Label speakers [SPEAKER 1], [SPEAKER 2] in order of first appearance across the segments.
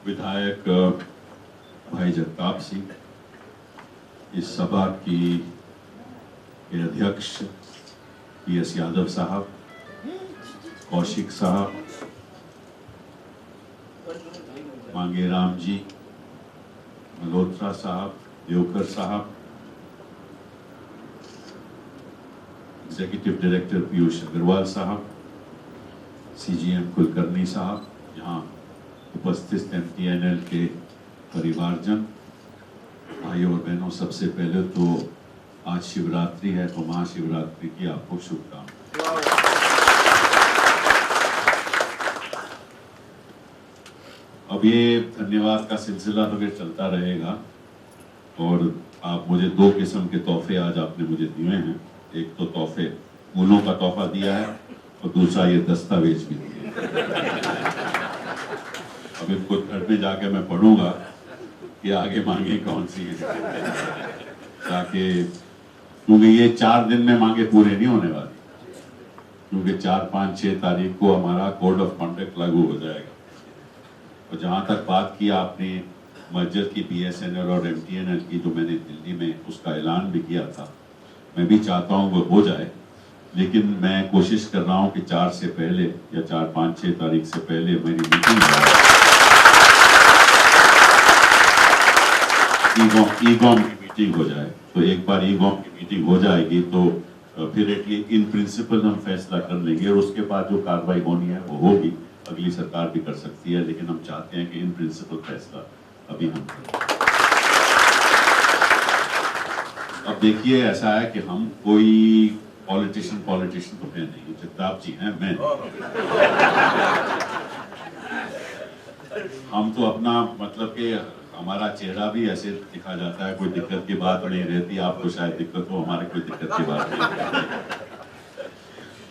[SPEAKER 1] विधायक भाई जगताप सिंह, इस सभा के अध्यक्ष PS यादव साहब, कौशिक साहब, मांगेराम जी, मल्होत्रा साहब, देवकर साहब, एग्जीक्यूटिव डायरेक्टर पीयूष अग्रवाल साहब, CGM कुलकर्णी साहब, यहाँ उपस्थित MTNL के परिवारजन, भाइयों और बहनों, सबसे पहले तो आज शिवरात्रि है, तो महाशिवरात्रि की आपको शुभकामनाएं। अब ये धन्यवाद का सिलसिला तो फिर चलता रहेगा और आप मुझे दो किस्म के तोहफे आज आपने मुझे दिए हैं। एक तो तोहफे फूलों का तोहफा दिया है और दूसरा ये दस्तावेज भी दिया। अब इनको घर पे जाके मैं पढ़ूंगा कि आगे मांगे कौन सी है, ताकि क्योंकि ये 4 दिन में मांगे पूरे नहीं होने वाली, क्योंकि 4, 5, 6 तारीख को हमारा कोड ऑफ कंडक्ट लागू हो जाएगा। और जहां तक बात की आपने मर्जर की BSNL और MTNL की, जो मैंने दिल्ली में उसका ऐलान भी किया था, मैं भी चाहता हूं वो हो जाए, लेकिन मैं कोशिश कर रहा हूं कि 4 से पहले या 4, 5, 6 तारीख से पहले मेरी मीटिंग ईगॉम की मीटिंग हो जाए। तो एक बार ईगॉम की मीटिंग हो जाएगी तो फिर एटलीस्ट इन प्रिंसिपल हम फैसला कर लेंगे और उसके बाद जो कार्रवाई होनी है वो होगी। अगली सरकार भी कर सकती है, लेकिन हम चाहते हैं कि इन प्रिंसिपल फैसला अभी हम करें। अब देखिए, ऐसा है कि हम कोई पॉलिटिशियन तो है नहीं, जगताप जी हैं, मैं हम तो अपना मतलब कि हमारा चेहरा भी ऐसे दिखा जाता है, कोई दिक्कत की बात नहीं रहती। आपको शायद दिक्कत हो, हमारे कोई दिक्कत की बात नहीं।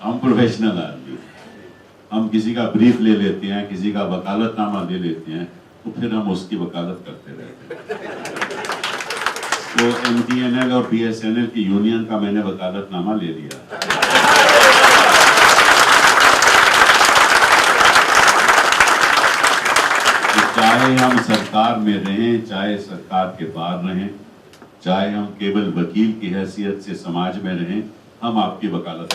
[SPEAKER 1] हम प्रोफेशनल आदमी, हम किसी का ब्रीफ ले लेते हैं, किसी का वकालतनामा ले लेते हैं, तो फिर हम उसकी वकालत करते रहते हैं। तो MTNL और BSNL की यूनियन का मैंने वकालतनामा ले लिया। चाहे हम सरकार में रहें, चाहे सरकार के बाहर रहें, चाहे हम केवल वकील की हैसियत से समाज में रहें, हम आपकी वकालत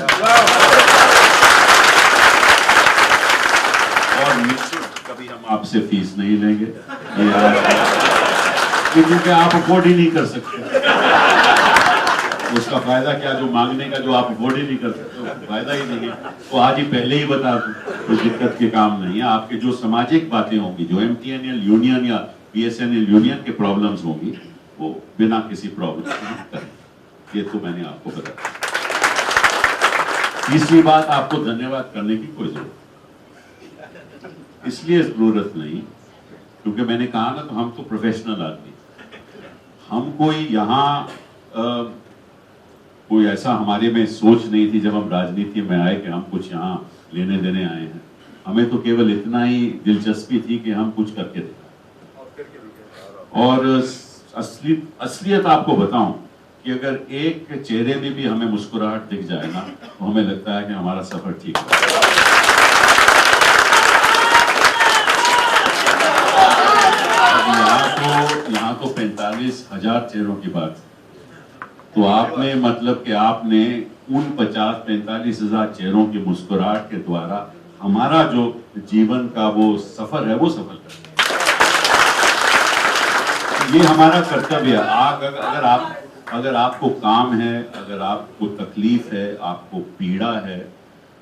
[SPEAKER 1] और निश्चित कभी हम आपसे फीस नहीं लेंगे, क्योंकि आप अफोर्ड ही नहीं कर सकते। उसका फायदा क्या, जो मांगने का, जो आप अफोर्ड ही नहीं कर सकते, फायदा ही नहीं है। तो आज ही पहले ही बता दूं, कोई दिक्कत के काम नहीं है। आपके जो सामाजिक बातें होंगी, जो MTNL यूनियन या BSNL यूनियन के प्रॉब्लम्स होंगी, वो बिना किसी प्रॉब्लम के हम करें। ये तो मैंने आपको बताया। तीसरी बात, आपको धन्यवाद करने की कोई जरूरत इसलिए जरूरत नहीं, क्योंकि मैंने कहा ना, तो हम तो प्रोफेशनल आदमी, हम कोई यहाँ कोई ऐसा हमारे में सोच नहीं थी जब हम राजनीति में आए कि हम कुछ यहाँ लेने देने आए हैं। हमें तो केवल इतना ही दिलचस्पी थी कि हम कुछ करके दें। और असलियत आपको बताऊं कि अगर एक चेहरे में भी हमें मुस्कुराहट दिख जाए ना, तो हमें लगता है कि हमारा सफर ठीक है। यहाँ तो 45,000 चेहरों की बात, तो आपने मतलब कि आपने उन 45,000 चेहरों की मुस्कुराहट के द्वारा हमारा जो जीवन का वो सफर है, वो सफल कर, ये हमारा कर्तव्य है। अगर आपको काम है, अगर आपको तकलीफ है, आपको पीड़ा है,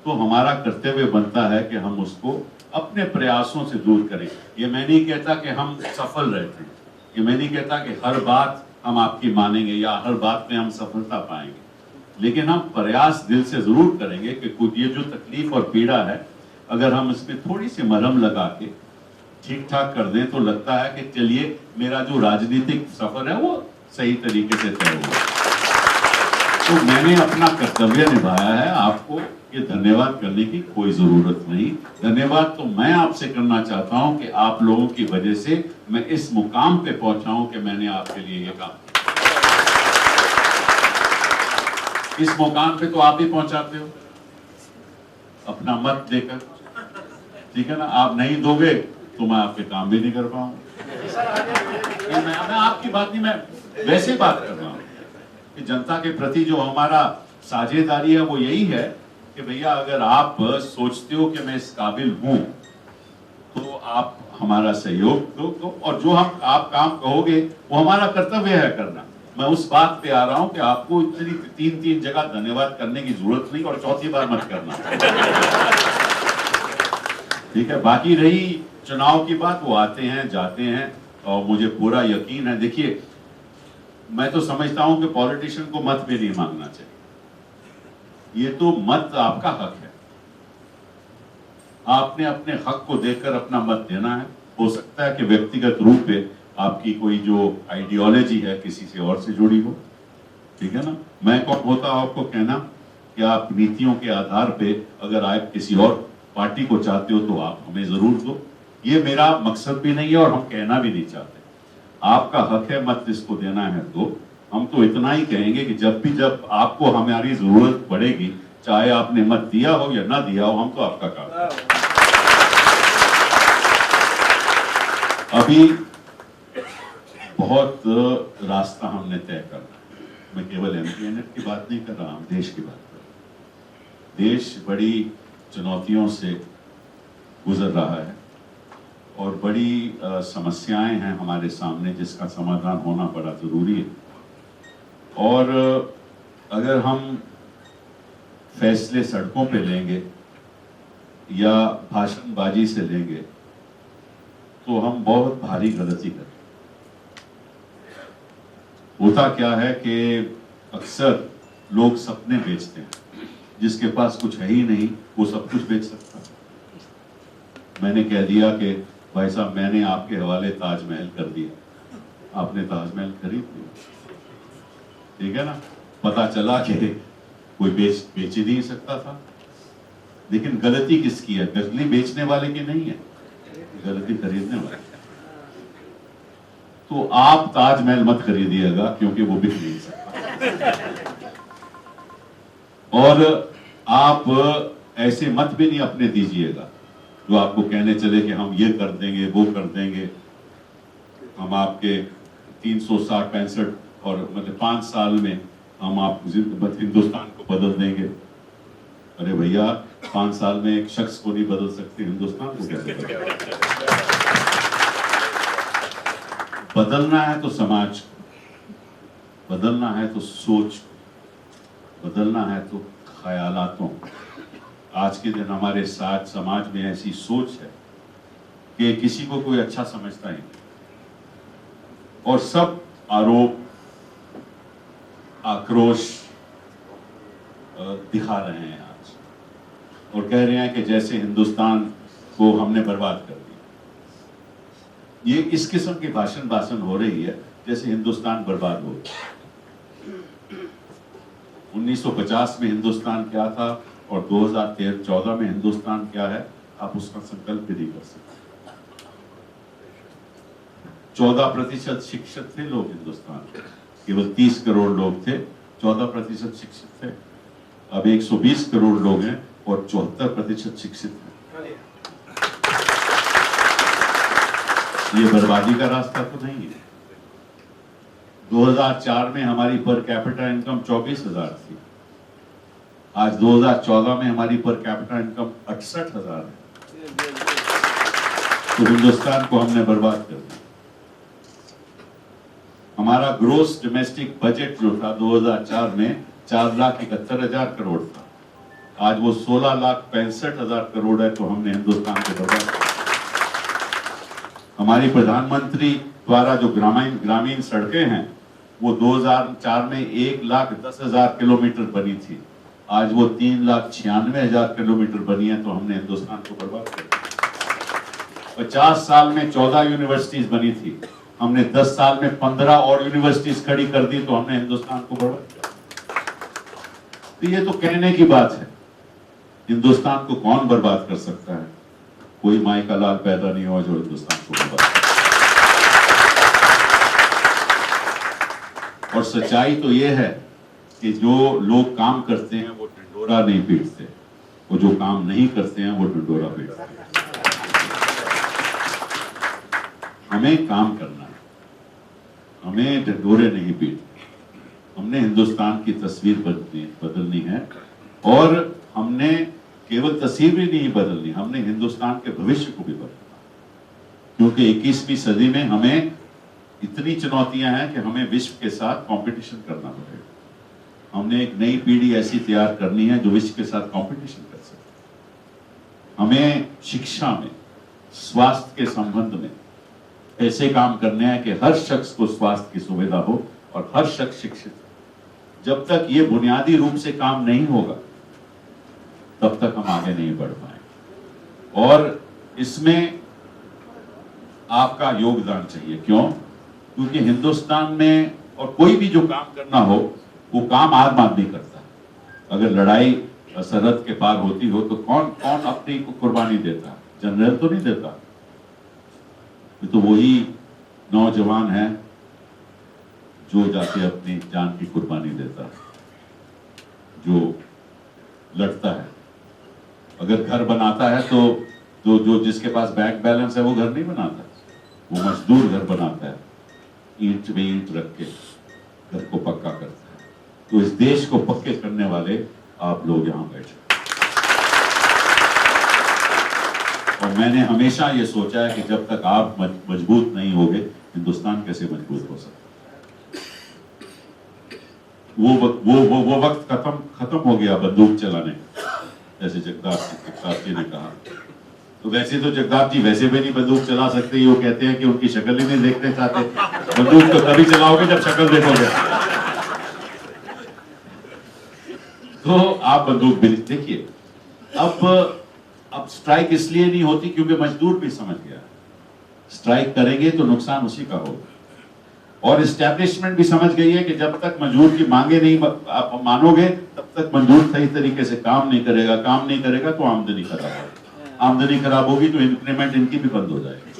[SPEAKER 1] तो हमारा कर्तव्य बनता है कि हम उसको अपने प्रयासों से दूर करें। ये मैं नहीं कहता कि हम सफल रहते हैं, ये मैं नहीं कहता कि हर बात हम आपकी मानेंगे या हर बात में हम सफलता पाएंगे, लेकिन हम प्रयास दिल से जरूर करेंगे कि कुछ ये जो तकलीफ और पीड़ा है, अगर हम इसमें थोड़ी सी मरहम लगा के ठीक ठाक कर दें, तो लगता है कि चलिए मेरा जो राजनीतिक सफर है वो सही तरीके से तय हुआ। तो मैंने अपना कर्तव्य निभाया है, आपको ये धन्यवाद करने की कोई जरूरत नहीं। धन्यवाद तो मैं आपसे करना चाहता हूं कि आप लोगों की वजह से मैं इस मुकाम पे पहुंचा हूं कि मैंने आपके लिए ये काम किया। इस मुकाम पे तो आप ही पहुंचाते हो अपना मत देकर, ठीक है ना। आप नहीं दोगे तो मैं आपके काम भी नहीं कर पाऊंगा। मैं आपकी बात नहीं, मैं वैसे बात कर रहा हूं कि जनता के प्रति जो हमारा साझेदारी है वो यही है कि भैया अगर आप सोचते हो कि मैं इस काबिल हूं तो आप हमारा सहयोग दो, और जो हम आप काम कहोगे वो हमारा कर्तव्य है करना। मैं उस बात पे आ रहा हूं कि आपको इतनी तीन जगह धन्यवाद करने की जरूरत नहीं, और चौथी बार मत करना, ठीक है। बाकी रही चुनाव की बात, वो आते हैं जाते हैं और मुझे पूरा यकीन है। देखिए, मैं तो समझता हूं कि पॉलिटिशियन को मत भी नहीं मांगना चाहिए। ये तो मत आपका हक है, आपने अपने हक को देकर अपना मत देना है। हो सकता है कि व्यक्तिगत रूप पे आपकी कोई जो आइडियोलॉजी है किसी से और से जुड़ी हो, ठीक है ना। मैं कौन होता हूं आपको कहना कि आप नीतियों के आधार पे अगर आप किसी और पार्टी को चाहते हो तो आप हमें जरूर दो। ये मेरा मकसद भी नहीं है और हम कहना भी नहीं चाहते। आपका हक है, मत जिसको देना है तो हम तो इतना ही कहेंगे कि जब आपको हमारी जरूरत पड़ेगी, चाहे आपने मत दिया हो या ना दिया हो, हम तो आपका काम करेंगे। अभी बहुत रास्ता हमने तय करना। मैं केवल एमपीएनएफ की बात नहीं कर रहा हूं, देश की बात कर रहा हूं। देश बड़ी चुनौतियों से गुजर रहा है और बड़ी समस्याएं हैं हमारे सामने जिसका समाधान होना बड़ा जरूरी है। और अगर हम फैसले सड़कों पे लेंगे या भाषणबाजी से लेंगे तो हम बहुत भारी गलती करें। होता क्या है कि अक्सर लोग सपने बेचते हैं, जिसके पास कुछ है ही नहीं वो सब कुछ बेच सकता है। मैंने कह दिया कि भाई साहब मैंने आपके हवाले ताजमहल कर दिया, आपने ताजमहल खरीद लिया, ठीक है ना। पता चला कि कोई बेच ही नहीं सकता था। लेकिन गलती किसकी है? गलती बेचने वाले की नहीं है, गलती खरीदने वाले। तो आप ताजमहल मत खरीदिएगा क्योंकि वो बिक नहीं सकता। और आप ऐसे मत भी नहीं अपने दीजिएगा जो आपको कहने चले कि हम ये कर देंगे वो कर देंगे, हम आपके 360-65 और मतलब 5 साल में हम आप हिंदुस्तान को बदल देंगे। अरे भैया 5 साल में एक शख्स को नहीं बदल सकते, हिंदुस्तान को कैसे बदल? बदलना है तो समाज को, बदलना है तो सोच को, बदलना है तो ख्यालातों। आज के दिन हमारे साथ समाज में ऐसी सोच है कि किसी को कोई अच्छा समझता ही नहीं और सब आरोप आक्रोश दिखा रहे हैं आज और कह रहे हैं कि जैसे हिंदुस्तान को हमने बर्बाद कर दिया। ये इस किस्म की भाषण हो रही है जैसे हिंदुस्तान बर्बाद हो गया। 1950 में हिंदुस्तान क्या था और 2014 में हिंदुस्तान क्या है, आप उसका संकल्प भी नहीं कर सकते। 14% शिक्षित थे लोग हिंदुस्तान के, केवल 30 करोड़ लोग थे, 14% शिक्षित थे। अब 120 करोड़ लोग हैं और 74% शिक्षित हैं। ये बर्बादी का रास्ता तो नहीं है। 2004 में हमारी पर कैपिटा इनकम 24,000 थी, आज 2014 में हमारी पर कैपिटा इनकम 68,000 है। तो हिंदुस्तान को हमने बर्बाद कर दिया। हमारा ग्रोस डोमेस्टिक बजट जो था 2004 में 4,71,000 करोड़ था, आज वो 16,65,000 करोड़ है। तो हमने हिंदुस्तान को बर्बाद कर दिया। हमारी प्रधानमंत्री द्वारा जो ग्रामीण सड़कें हैं वो 2004 में 1,10,000 किलोमीटर बनी थी, आज वो 3,96,000 किलोमीटर बनी है। तो हमने हिंदुस्तान को बर्बाद कर दिया। 50 साल में 14 यूनिवर्सिटीज बनी थी, हमने 10 साल में 15 और यूनिवर्सिटीज खड़ी कर दी। तो हमने हिंदुस्तान को बर्बाद किया। तो ये तो कहने की बात है, हिंदुस्तान को कौन बर्बाद कर सकता है? कोई माई का लाल पैदा नहीं हुआ जो हिंदुस्तान को बर्बाद कर। और सच्चाई तो ये है कि जो लोग काम करते हैं वो ढिंढोरा नहीं पीटते, वो जो काम नहीं करते हैं वो ढिंढोरा पीटते हैं। हमें काम करना है, हमें ढिंढोरे नहीं पीटने, हमने हिंदुस्तान की तस्वीर बदलनी है। और हमने केवल तस्वीर ही नहीं बदलनी, हमने हिंदुस्तान के भविष्य को भी बदलना, क्योंकि 21वीं सदी में हमें इतनी चुनौतियां हैं कि हमें विश्व के साथ कंपटीशन करना पड़ेगा। हमने एक नई पीढ़ी ऐसी तैयार करनी है जो विश्व के साथ कंपटीशन कर सके। हमें शिक्षा में, स्वास्थ्य के संबंध में ऐसे काम करने हैं कि हर शख्स को स्वास्थ्य की सुविधा हो और हर शख्स शिक्षित हो। जब तक ये बुनियादी रूप से काम नहीं होगा तब तक हम आगे नहीं बढ़ पाएंगे। और इसमें आपका योगदान चाहिए। क्यों? क्योंकि हिंदुस्तान में और कोई भी जो काम करना हो वो काम आम आदमी करता है। अगर लड़ाई सरहद के पार होती हो तो कौन कौन अपनी को कुर्बानी देता है? जनरल तो नहीं देता, तो वही नौजवान है जो जाके अपनी जान की कुर्बानी देता है, जो लड़ता है। अगर घर बनाता है तो जो जिसके पास बैंक बैलेंस है वो घर नहीं बनाता, वो मजदूर घर बनाता है, ईंट में ईंट रख के घर को पक्का करता है। तो इस देश को पक्के करने वाले आप लोग यहां बैठे। और मैंने हमेशा ये सोचा है कि जब तक आप मजबूत नहीं होगे हिंदुस्तान कैसे मजबूत हो सकता है। वो वक्त खत्म हो गया बंदूक चलाने, जैसे जगदाप जी ने कहा। तो वैसे तो जगदाप जी वैसे भी नहीं बंदूक चला सकते, वो कहते हैं कि उनकी शक्ल ही नहीं देखते चाहते। बंदूक तो तभी चलाओगे जब शक्ल देखोगे। तो आप बंदूक भी देखिए। अब स्ट्राइक इसलिए नहीं होती क्योंकि मजदूर भी समझ गया स्ट्राइक करेंगे तो नुकसान उसी का होगा। और एस्टैब्लिशमेंट भी समझ गई है कि जब तक मजदूर की मांगे नहीं आप मानोगे तब तक मजदूर सही तरीके से काम नहीं करेगा। काम नहीं करेगा तो आमदनी खराब होगी, आमदनी खराब होगी तो इंक्रीमेंट इनकी भी बंद हो जाएगी।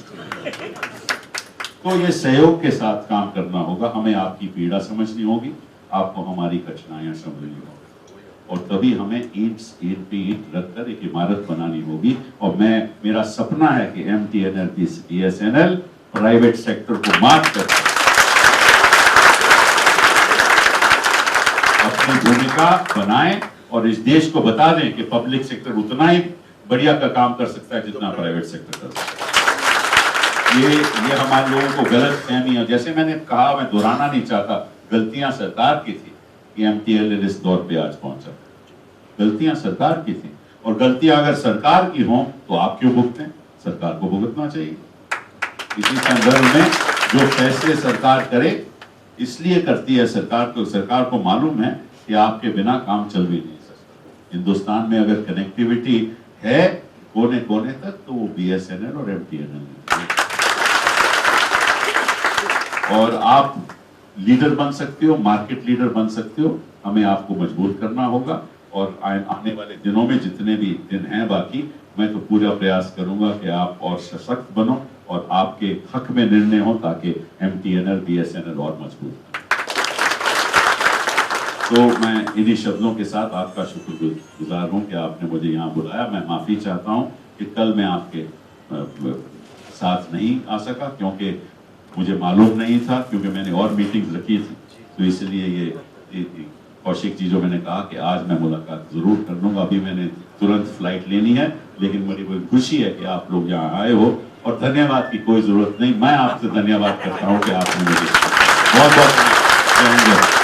[SPEAKER 1] तो ये सहयोग के साथ काम करना होगा। हमें आपकी पीड़ा समझनी होगी, आपको हमारी कठिनाइयां समझनी होगी, और तभी हमें ईंट पे ईंट रखकर एक इमारत बनानी होगी। और मेरा सपना है कि MTNL BSNL प्राइवेट सेक्टर को मात कर अपनी भूमिका बनाएं और इस देश को बता दें कि पब्लिक सेक्टर उतना ही बढ़िया का काम कर सकता है जितना प्राइवेट सेक्टर कर सकता है। ये हमारे लोगों को गलत फहमी है। जैसे मैंने कहा, मैं दोहराना नहीं चाहता, गलतियां सरकार की थी कि MTNL इस दौर पे आज पहुंचा। गलतियां सरकार की थी, और गलतियां अगर सरकार की हों तो आप क्यों भुगतें? सरकार को भुगतना चाहिए। इसी संदर्भ में जो फैसले सरकार करे इसलिए करती है सरकार को मालूम है कि आपके बिना काम चल भी नहीं सकता। हिंदुस्तान में अगर कनेक्टिविटी है कोने कोने तक तो वो BSNL और MTNL और आप लीडर बन सकते हो, मार्केट लीडर बन सकते हो। हमें आपको मजबूत करना होगा, और आने वाले दिनों में जितने भी दिन हैं बाकी, मैं तो पूरा प्रयास करूंगा कि आप और सशक्त बनो और आपके हक में निर्णय हो ताकि MTNL BSNL और मजबूत हो। तो मैं इन्हीं शब्दों के साथ आपका शुक्रगुजार हूं कि आपने मुझे यहाँ बुलाया। मैं माफी चाहता हूं कि कल मैं आपके साथ नहीं आ सका, क्योंकि मुझे मालूम नहीं था, क्योंकि मैंने और मीटिंग्स रखी थी। तो इसलिए ये कौशिक जी जो मैंने कहा कि आज मैं मुलाकात जरूर कर लूंगा, अभी मैंने तुरंत फ्लाइट लेनी है, लेकिन मुझे बड़ी खुशी है कि आप लोग यहाँ आए हो। और धन्यवाद की कोई जरूरत नहीं, मैं आपसे धन्यवाद करता हूँ कि आपने मुझे बहुत बहुत